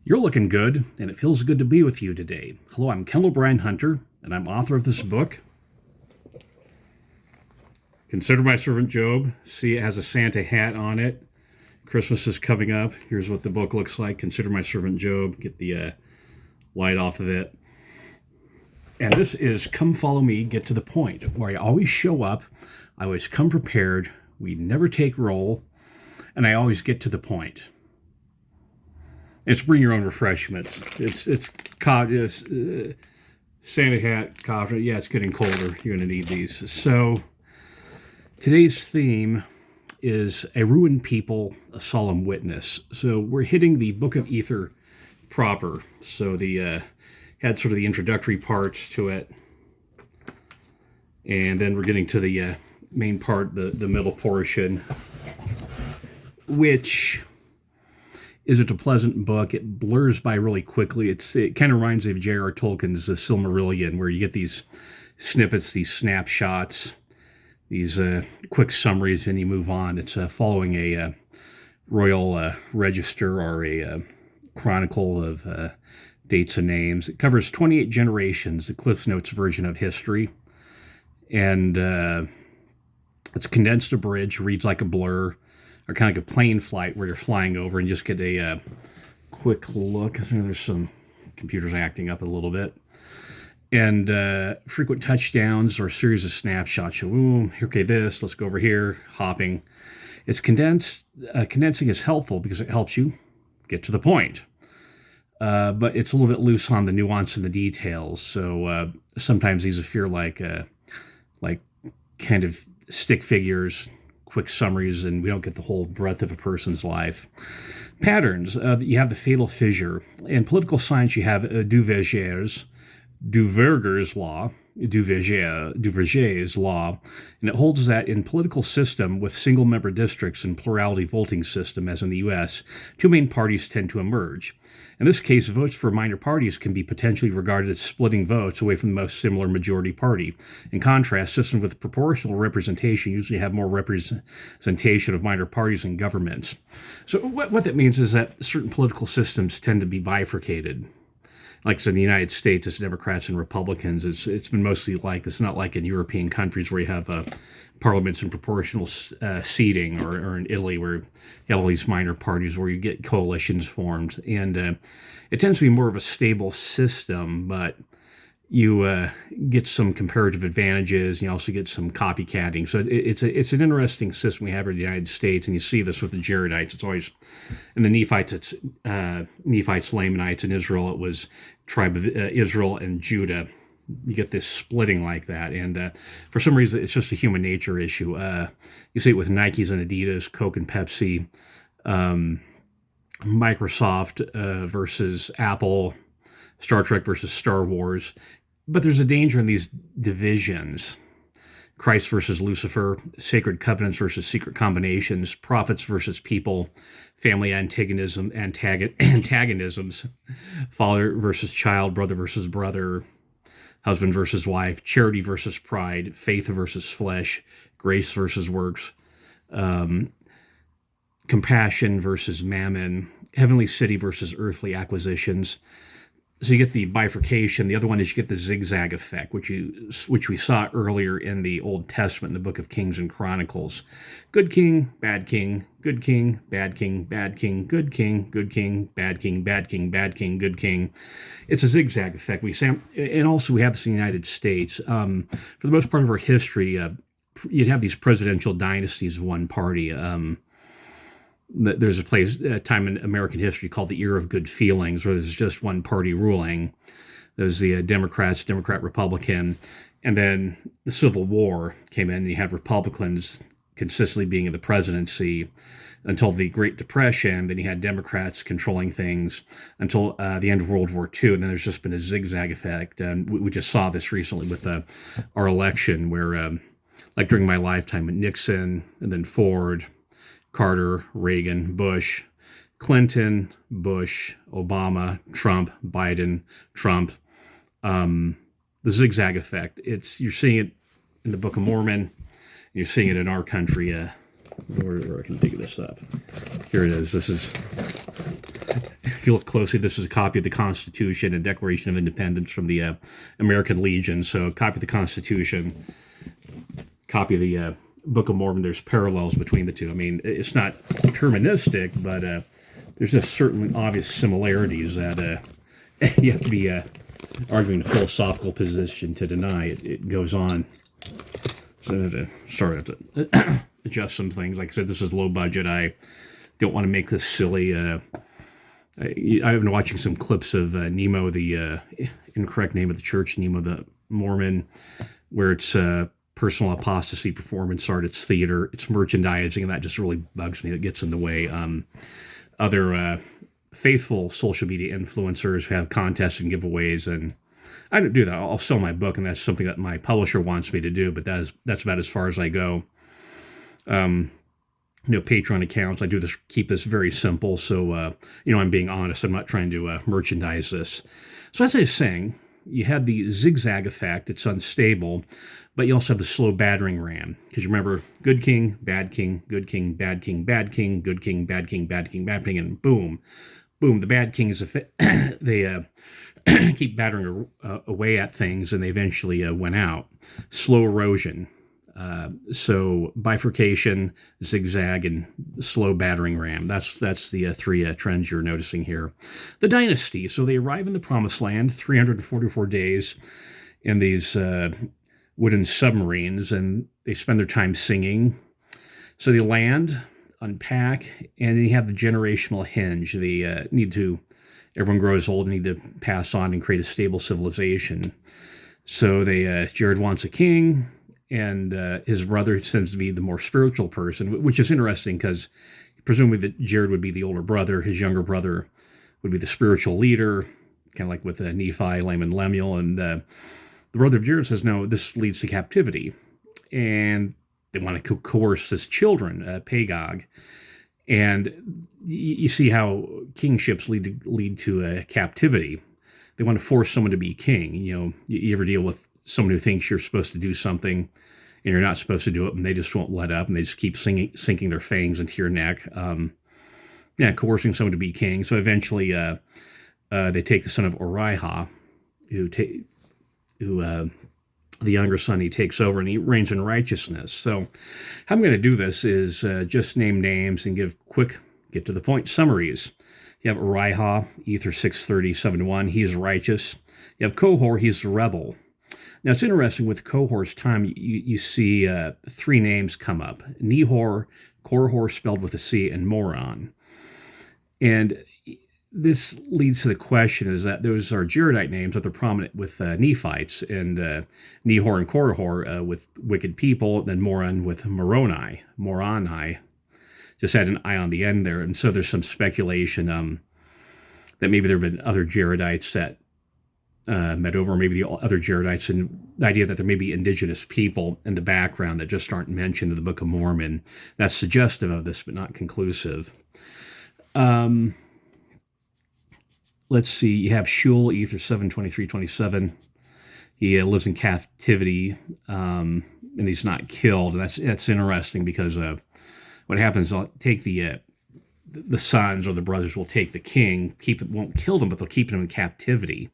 You're looking good, and it feels good to be with you today. Hello, I'm Kendall Bryan Hunter, and I'm author of this book, Consider My Servant Job. See, it has a Santa hat on it. Christmas is coming up. Here's what the book looks like. Consider My Servant Job. Get the light off of it. And this is Come Follow Me, Get to the Point, where I always show up. I always come prepared. We never take roll. And I always get to the point. It's bring your own refreshments. It's Santa hat, coffee. Yeah, it's getting colder. You're going to need these. So today's theme is a ruined people, a solemn witness. So we're hitting the Book of Ether proper. So the had sort of the introductory parts to it, and then we're getting to the main part, the middle portion, which isn't a pleasant book. It blurs by really quickly. It kind of reminds me of J.R. Tolkien's The Silmarillion, where you get these snippets, these snapshots, these quick summaries, and you move on. It's following a royal register or a chronicle of dates and names. It covers 28 generations, the Cliff Notes version of history. And it's condensed, abridged, reads like a blur, or kind of like a plane flight where you're flying over and just get a quick look. There's some computers acting up a little bit. And frequent touchdowns or a series of snapshots. Okay, this, let's go over here, hopping. It's condensed. Condensing is helpful because it helps you get to the point. But it's a little bit loose on the nuance and the details. So sometimes these appear like kind of stick figures, quick summaries, and we don't get the whole breadth of a person's life. Patterns. You have the fatal fissure. In political science, you have Duverger's law, Duverger's law, and it holds that in political system with single-member districts and plurality voting system, as in the U.S., two main parties tend to emerge. In this case, votes for minor parties can be potentially regarded as splitting votes away from the most similar majority party. In contrast, systems with proportional representation usually have more representation of minor parties in governments. So what that means is that certain political systems tend to be bifurcated. Like in the United States, it's Democrats and Republicans. It's been mostly like, it's not like in European countries where you have parliaments in proportional seating, or in Italy where you have all these minor parties where you get coalitions formed. And it tends to be more of a stable system, but you get some comparative advantages, and you also get some copycatting. So it's an interesting system we have in the United States, and you see this with the Jaredites. It's always, in the Nephites, it's Nephites, Lamanites. In Israel, it was tribe of Israel and Judah. You get this splitting like that, and for some reason, it's just a human nature issue. You see it with Nikes and Adidas, Coke and Pepsi, Microsoft versus Apple, Star Trek versus Star Wars. But there's a danger in these divisions. Christ versus Lucifer, sacred covenants versus secret combinations, prophets versus people, family antagonisms, father versus child, brother versus brother, husband versus wife, charity versus pride, faith versus flesh, grace versus works, compassion versus mammon, heavenly city versus earthly acquisitions. So you get the bifurcation. The other one is you get the zigzag effect, which we saw earlier in the Old Testament in the Book of Kings and Chronicles. Good king, bad king, good king, bad king, bad king, good king, good king, bad king, bad king, bad king, good king. It's a zigzag effect. And also we have this in the United States. For the most part of our history, you'd have these presidential dynasties of one party. There's a time in American history called the Era of Good Feelings, where there's just one party ruling. There's the Democrats, Democrat-Republican, and then the Civil War came in, and you had Republicans consistently being in the presidency until the Great Depression. Then you had Democrats controlling things until the end of World War II, and then there's just been a zigzag effect. And we just saw this recently with our election, where, like during my lifetime, with Nixon, and then Ford, Carter, Reagan, Bush, Clinton, Bush, Obama, Trump, Biden, Trump. The zigzag effect. You're seeing it in the Book of Mormon. You're seeing it in our country. Where I can dig this up. Here it is. This is you look closely, this is a copy of the Constitution and Declaration of Independence from the American Legion. So copy of the Constitution, copy of the Book of Mormon. There's parallels between the two. I mean, it's not deterministic, but there's just certainly obvious similarities that you have to be arguing a philosophical position to deny. It goes on. So sorry, I have to adjust some things. Like I said, this is low budget. I don't want to make this silly. I've been watching some clips of Nemo, the incorrect name of the church, Nemo the Mormon, where it's personal apostasy, performance art, it's theater, it's merchandising, and that just really bugs me. It gets in the way. Other faithful social media influencers who have contests and giveaways, and I don't do that. I'll sell my book, and that's something that my publisher wants me to do, but that's about as far as I go. Patreon accounts, I do this, keep this very simple, so, I'm being honest. I'm not trying to merchandise this. So as I was saying, you have the zigzag effect. It's unstable, but you also have the slow battering ram, because you remember good king, bad king, good king, bad king, bad king, good king, bad king, bad king, bad king, and boom, the bad kings, they keep battering away at things, and they eventually win out. Slow erosion. So bifurcation, zigzag, and slow battering ram. That's the three trends you're noticing here. The dynasty. So they arrive in the Promised Land, 344 days in these wooden submarines, and they spend their time singing. So they land, unpack, and then you have the generational hinge. They everyone grows old and need to pass on and create a stable civilization. So Jared wants a king, and his brother tends to be the more spiritual person, which is interesting because presumably that Jared would be the older brother, his younger brother would be the spiritual leader, kind of like with Nephi, Laman, Lemuel, and the brother of Jared says, no, this leads to captivity, and they want to coerce his children, Pagog, and you see how kingships lead to captivity. They want to force someone to be king. You ever deal with someone who thinks you're supposed to do something and you're not supposed to do it, and they just won't let up, and they just keep sinking their fangs into your neck. Coercing someone to be king. So eventually they take the son of Orihah, who the younger son, he takes over and he reigns in righteousness. So how I'm going to do this is just name names and give quick, get to the point summaries. You have Orihah, Ether 630.7.1, he's righteous. You have Kohor, he's the rebel. Now, it's interesting, with Kohor's time, you see three names come up. Nehor, Korhor spelled with a C, and Moron. And this leads to the question is that those are Jaredite names, but they're prominent with Nephites, and Nehor and Korhor with wicked people, then Moron with Moroni. Just had an I on the end there. And so there's some speculation that maybe there have been other Jaredites that met over, maybe the other Jaredites, and the idea that there may be indigenous people in the background that just aren't mentioned in the Book of Mormon. That's suggestive of this, but not conclusive. Let's see, you have Shule, Ether 7:23-27. He lives in captivity, and he's not killed. And that's interesting because what happens, they'll take the sons or the brothers will take the king, won't kill them, but they'll keep him in captivity.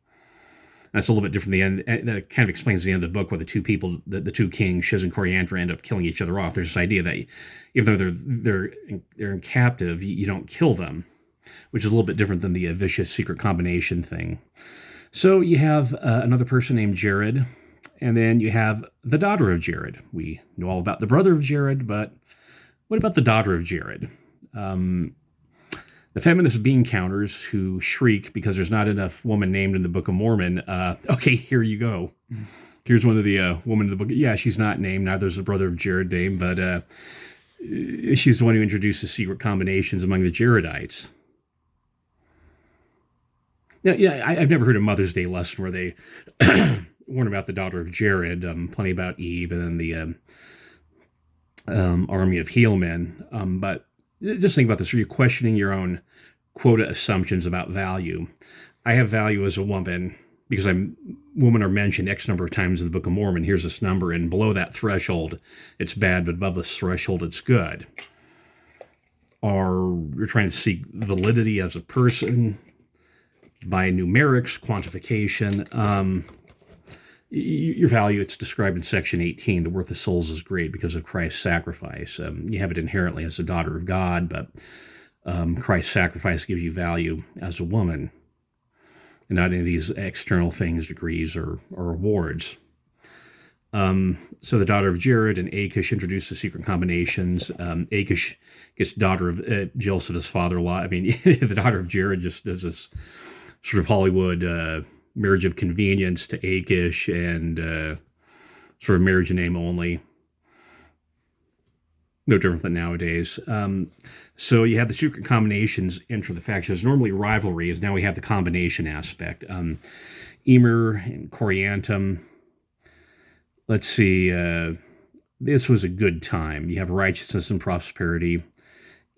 That's a little bit different. The end, that kind of explains the end of the book, where the two people, the two kings, Shiz and Coriantor, end up killing each other off. There's this idea that even though they're in captive, you don't kill them, which is a little bit different than the vicious secret combination thing. So you have another person named Jared, and then you have the daughter of Jared. We know all about the brother of Jared, but what about the daughter of Jared? The feminist bean counters who shriek because there's not enough woman named in the Book of Mormon. Okay, here you go. Here's one of the women in the book. Yeah, she's not named. Neither is the brother of Jared named, but she's the one who introduces secret combinations among the Jaredites. Now, I've never heard a Mother's Day lesson where they warn about the daughter of Jared, plenty about Eve, and then the army of Helaman. But just think about this. Are you questioning your own quota assumptions about value? I have value as a woman because women are mentioned X number of times in the Book of Mormon. Here's this number, and below that threshold, it's bad, but above this threshold, it's good. Or you're trying to seek validity as a person. by numerics, quantification. Your value, it's described in section 18, the worth of souls is great because of Christ's sacrifice. You have it inherently as a daughter of God, but Christ's sacrifice gives you value as a woman, and not any of these external things, degrees, or awards. So the daughter of Jared and Achish introduce the secret combinations. Achish gets daughter of Joseph, his father-in-law. I mean, the daughter of Jared just does this sort of Hollywood marriage of convenience to Achish, and sort of marriage in name only. No different than nowadays. So you have the secret combinations enter the factions. Normally rivalry is, now we have the combination aspect. Emer and Coriantum. Let's see. This was a good time. You have righteousness and prosperity.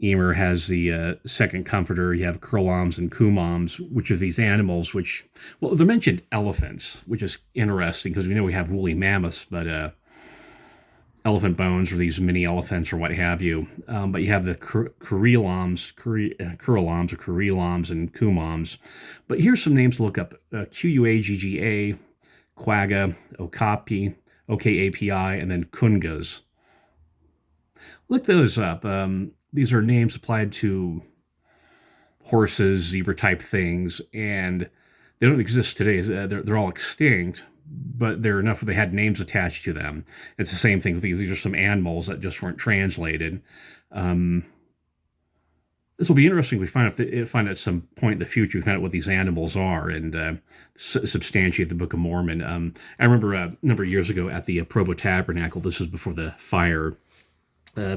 Emer has the second comforter. You have Kurlams and Kumams, which are these animals which, well, they're mentioned elephants, which is interesting because we know we have woolly mammoths, but elephant bones or these mini elephants or what have you. But you have the Kurlams and Kumams. But here's some names to look up. Quagga, Quagga, Okapi, OKAPI, and then Kungas. Look those up. These are names applied to horses, zebra-type things, and they don't exist today. They're all extinct, but they're enough where they had names attached to them. It's the same thing with these. These are some animals that just weren't translated. This will be interesting. We find at some point in the future, we find out what these animals are and substantiate the Book of Mormon. I remember a number of years ago at the Provo Tabernacle, this was before the fire,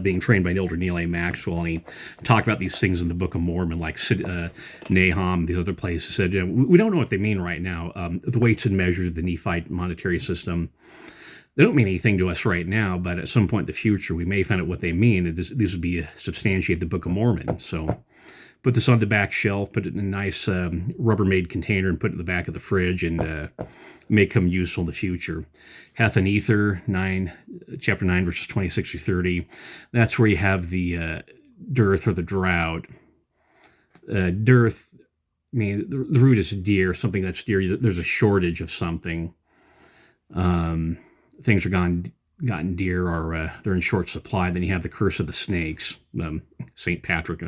being trained by Elder Neil A. Maxwell, and he talked about these things in the Book of Mormon, like Nahum, these other places. Said, we don't know what they mean right now. The weights and measures of the Nephite monetary system, they don't mean anything to us right now, but at some point in the future, we may find out what they mean, and this would be substantiate the Book of Mormon. So put this on the back shelf, put it in a nice Rubbermaid container, and put it in the back of the fridge, and may come useful in the future. Heth and Ether, chapter 9, verses 26 through 30. That's where you have the dearth or the drought. Dearth, I mean, the root is dear, something that's dear. There's a shortage of something. Things are gotten dear, or they're in short supply. Then you have the curse of the snakes. St. Patrick,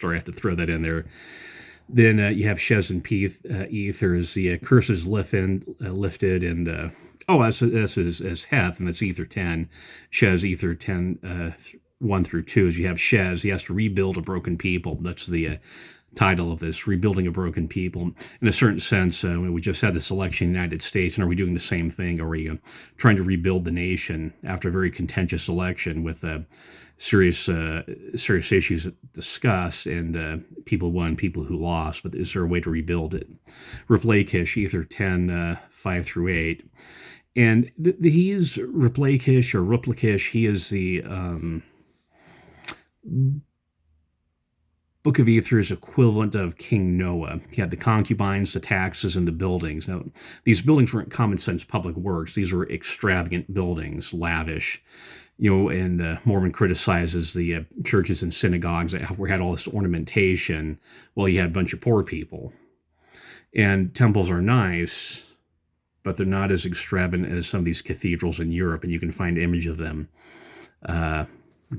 sorry, I have to throw that in there. Then you have Shez and Ether as the curse is lifted, and that's as Heth, and that's Ether 10. Shez, Ether 10, 1 through 2, as you have Shez. He has to rebuild a broken people. That's the title of this, Rebuilding a Broken People. In a certain sense, we just had this election in the United States, and are we doing the same thing? Are we trying to rebuild the nation after a very contentious election with serious issues discussed, and people won, people who lost, but is there a way to rebuild it? Replakish, Ether 10, 5 through 8. And he is Replakish or Replakish. He is the Book of Ether's equivalent of King Noah. He had the concubines, the taxes, and the buildings. Now, these buildings weren't common sense public works. These were extravagant buildings, lavish. And Mormon criticizes the churches and synagogues that had all this ornamentation while you had a bunch of poor people. And temples are nice, but they're not as extravagant as some of these cathedrals in Europe, and you can find image of them.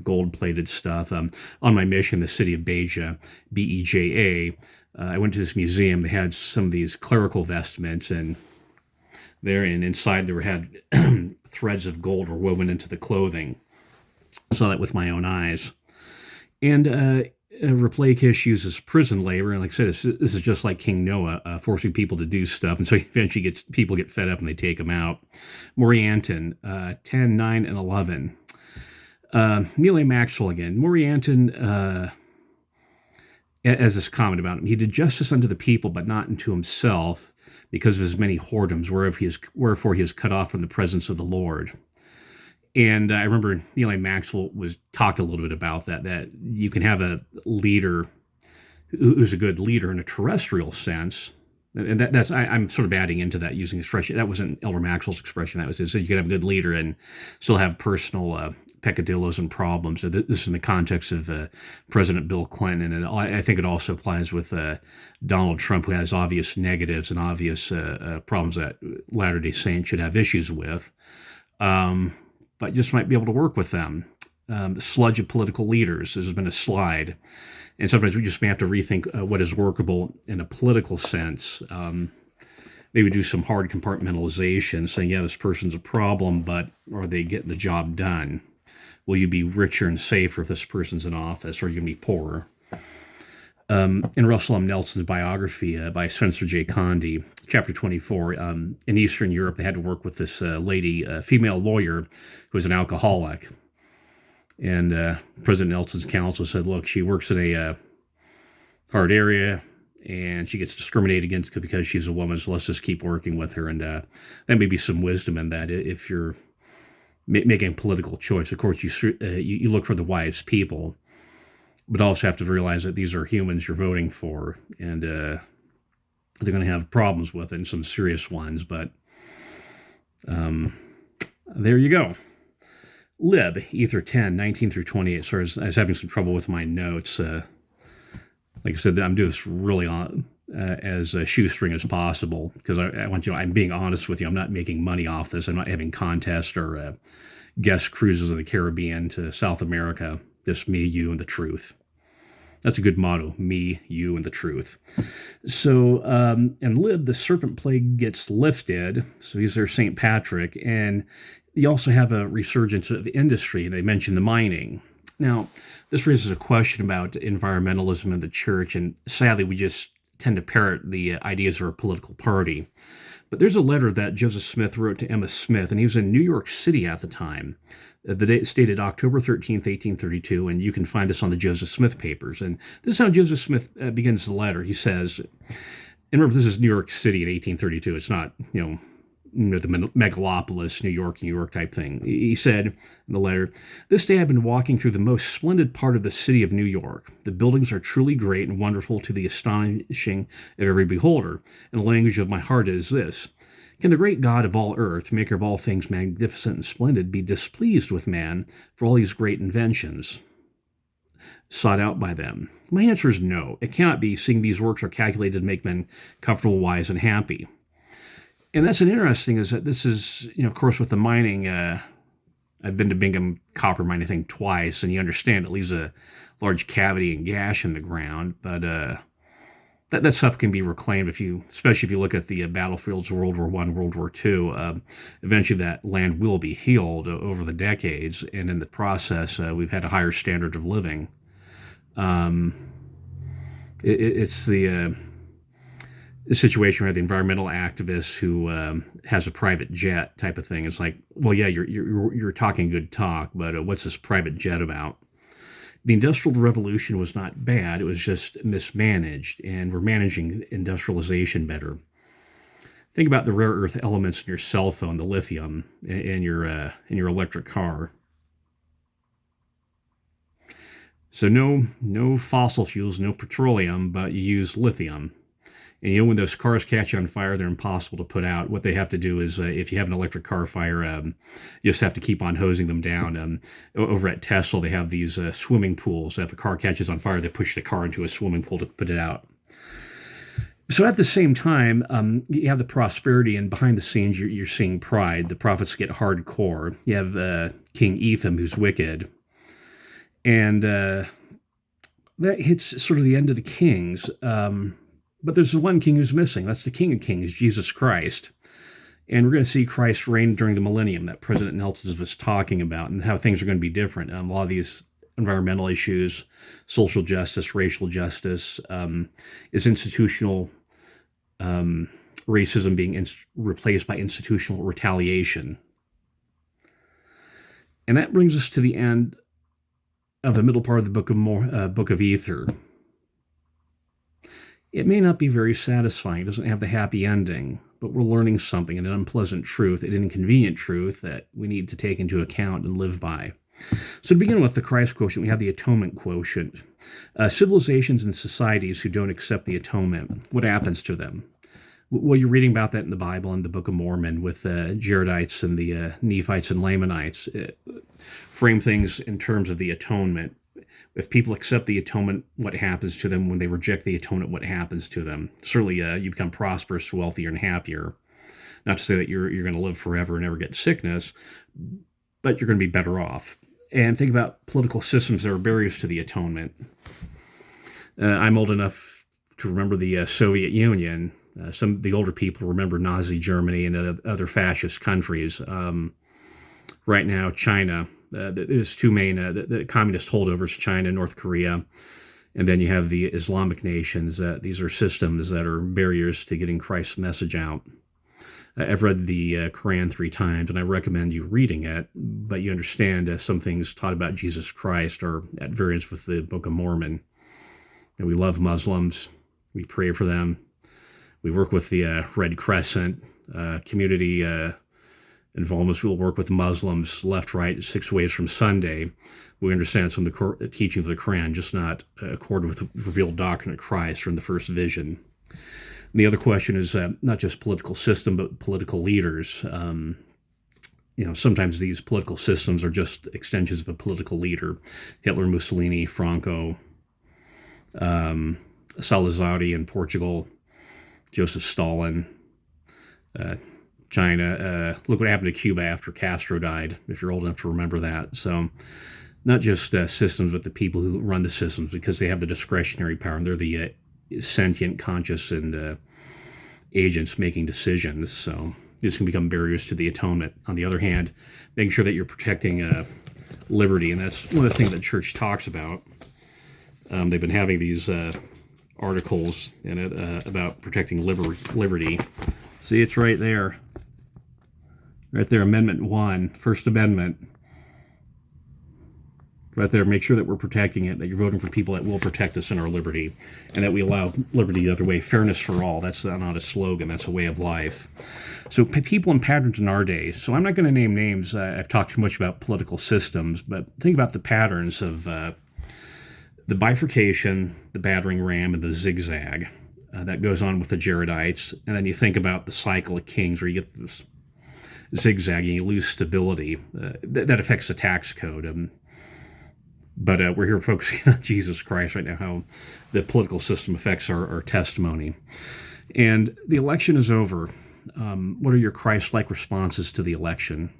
Gold-plated stuff. On my mission, the city of Beja, Beja, I went to this museum. They had some of these clerical vestments, and inside there had threads of gold were woven into the clothing. Saw that with my own eyes. And Replakish uses prison labor, and like I said, this is just like King Noah, forcing people to do stuff, and so eventually people get fed up and they take him out. Morianton, 10, 9, and 11. Neil A. Maxwell again. Morianton, as this comment about him, he did justice unto the people, but not unto himself, because of his many whoredoms, wherefore he is cut off from the presence of the Lord. And I remember Neil A. Maxwell talked a little bit about that you can have a leader who's a good leader in a terrestrial sense. And I'm sort of adding into that using expression. That wasn't Elder Maxwell's expression. That was his. So you could have a good leader and still have personal peccadillos and problems. So this is in the context of President Bill Clinton, and I think it also applies with Donald Trump, who has obvious negatives and obvious problems that Latter-day Saints should have issues with, but just might be able to work with them. The sludge of political leaders. There's been a slide, and sometimes we just may have to rethink what is workable in a political sense. Maybe do some hard compartmentalization, saying, yeah, this person's a problem, but are they getting the job done? Will you be richer and safer if this person's in office, or are you going to be poorer? In Russell M. Nelson's biography by Spencer J. Condie, chapter 24, in Eastern Europe, they had to work with this lady, a female lawyer, who was an alcoholic. And President Nelson's counsel said, look, she works in a hard area, and she gets discriminated against because she's a woman, so let's just keep working with her. And there may be some wisdom in that if you're making a political choice. Of course, you look for the wise people, but also have to realize that these are humans you're voting for, and they're going to have problems with it, and some serious ones. But there you go. Lib, Ether 10, 19 through 28. Sorry, I was having some trouble with my notes. Like I said, I'm doing this really on as shoestring as possible, because I want I'm being honest with you. I'm not making money off this. I'm not having contests or guest cruises in the Caribbean to South America. Just me, you, and the truth. That's a good motto. Me, you, and the truth. So, in Lib, the serpent plague gets lifted. So he's their St. Patrick. And you also have a resurgence of industry. They mention the mining. Now, this raises a question about environmentalism in the church, and sadly, we just tend to parrot the ideas of a political party. But there's a letter that Joseph Smith wrote to Emma Smith, and he was in New York City at the time. The date stated October 13th, 1832, and you can find this on the Joseph Smith papers. And this is how Joseph Smith begins the letter. He says, and remember, this is New York City in 1832. It's not, the megalopolis, New York type thing. He said in the letter, "This day I've been walking through the most splendid part of the city of New York. The buildings are truly great and wonderful to the astonishing of every beholder. And the language of my heart is this: can the great God of all earth, maker of all things magnificent and splendid, be displeased with man for all these great inventions sought out by them? My answer is no. It cannot be, seeing these works are calculated to make men comfortable, wise, and happy." And that's an interesting, is that this is, of course, with the mining, I've been to Bingham copper mine, I think, twice, and you understand it leaves a large cavity and gash in the ground, but that stuff can be reclaimed especially if you look at the battlefields of World War I, World War II. Eventually that land will be healed over the decades, and in the process, we've had a higher standard of living. It's the situation where the environmental activist who has a private jet type of thing. It's like, well, yeah, you're talking good talk, but what's this private jet about? The Industrial Revolution was not bad; it was just mismanaged, and we're managing industrialization better. Think about the rare earth elements in your cell phone, the lithium, in your electric car. So no fossil fuels, no petroleum, but you use lithium. And when those cars catch on fire, they're impossible to put out. What they have to do is, if you have an electric car fire, you just have to keep on hosing them down. Over at Tesla, they have these swimming pools. If a car catches on fire, they push the car into a swimming pool to put it out. So at the same time, you have the prosperity, and behind the scenes, you're seeing pride. The prophets get hardcore. You have King Etham, who's wicked. And that hits sort of the end of the kings. But there's the one king who's missing. That's the King of Kings, Jesus Christ. And we're going to see Christ reign during the millennium that President Nelson was talking about, and how things are going to be different. A lot of these environmental issues, social justice, racial justice, is institutional racism being replaced by institutional retaliation. And that brings us to the end of the middle part of the Book of Ether. It may not be very satisfying. It doesn't have the happy ending, but we're learning something, an unpleasant truth, an inconvenient truth that we need to take into account and live by. So to begin with the Christ quotient, we have the atonement quotient. Civilizations and societies who don't accept the atonement, what happens to them? Well, you're reading about that in the Bible, in the Book of Mormon, with the Jaredites and the Nephites and Lamanites. Frame things in terms of the atonement. If people accept the atonement, what happens to them? When they reject the atonement, what happens to them? Certainly, you become prosperous, wealthier, and happier. Not to say that you're going to live forever and never get sickness, but you're going to be better off. And think about political systems that are barriers to the atonement. I'm old enough to remember the Soviet Union. Some of the older people remember Nazi Germany and other fascist countries. Right now, China. There's two main the communist holdovers, China and North Korea. And then you have the Islamic nations. These are systems that are barriers to getting Christ's message out. I've read the Quran 3 times, and I recommend you reading it, but you understand some things taught about Jesus Christ are at variance with the Book of Mormon. And we love Muslims. We pray for them. We work with the Red Crescent community involvements. We'll work with Muslims left, right, 6 ways from Sunday. We understand some of the teachings of the Quran, just not accorded with the revealed doctrine of Christ or in the first vision. And the other question is not just political system, but political leaders. Sometimes these political systems are just extensions of a political leader. Hitler, Mussolini, Franco, Salazar in Portugal, Joseph Stalin, China. Look what happened to Cuba after Castro died, if you're old enough to remember that. So not just systems, but the people who run the systems, because they have the discretionary power, and they're the sentient, conscious, and agents making decisions. So these can become barriers to the atonement. On the other hand, making sure that you're protecting liberty, and that's one of the things that church talks about. They've been having these articles in it about protecting liberty. See, it's right there. Right there, Amendment 1, First Amendment. Right there, make sure that we're protecting it, that you're voting for people that will protect us in our liberty, and that we allow liberty the other way. Fairness for all. That's not a slogan. That's a way of life. So people and patterns in our day. So I'm not going to name names. I've talked too much about political systems, but think about the patterns of the bifurcation, the battering ram, and the zigzag that goes on with the Jaredites. And then you think about the cycle of kings, where you get this zigzag and you lose stability. That affects the tax code. But we're here focusing on Jesus Christ right now, how the political system affects our testimony. And the election is over. What are your Christ-like responses to the election?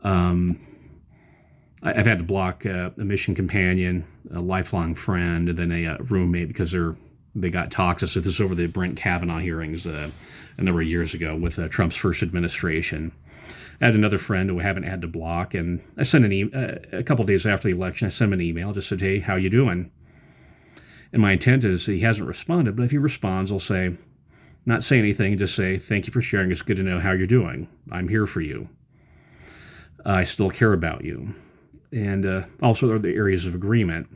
I've had to block a mission companion, a lifelong friend, and then a roommate because they got toxic. So this is over the Brent Kavanaugh hearings a number of years ago with Trump's first administration. I had another friend who I haven't had to block, and I sent a couple days after the election, I sent him an email, just said, hey, how you doing? And my intent is he hasn't responded, but if he responds, I'll say, not say anything, just say, thank you for sharing. It's good to know how you're doing. I'm here for you. I still care about you. And also there are the areas of agreement.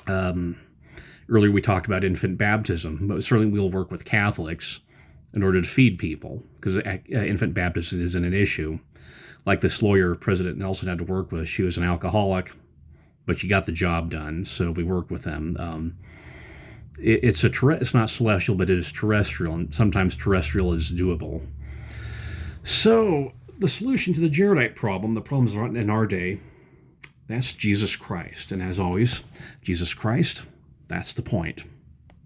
Earlier we talked about infant baptism, but certainly we'll work with Catholics in order to feed people, because infant baptism isn't an issue. Like this lawyer President Nelson had to work with, she was an alcoholic, but she got the job done, so we worked with them. It's not celestial, but it is terrestrial, and sometimes terrestrial is doable. So the solution to the Jaredite problem, the problems in our day, that's Jesus Christ. And as always, Jesus Christ, that's the point.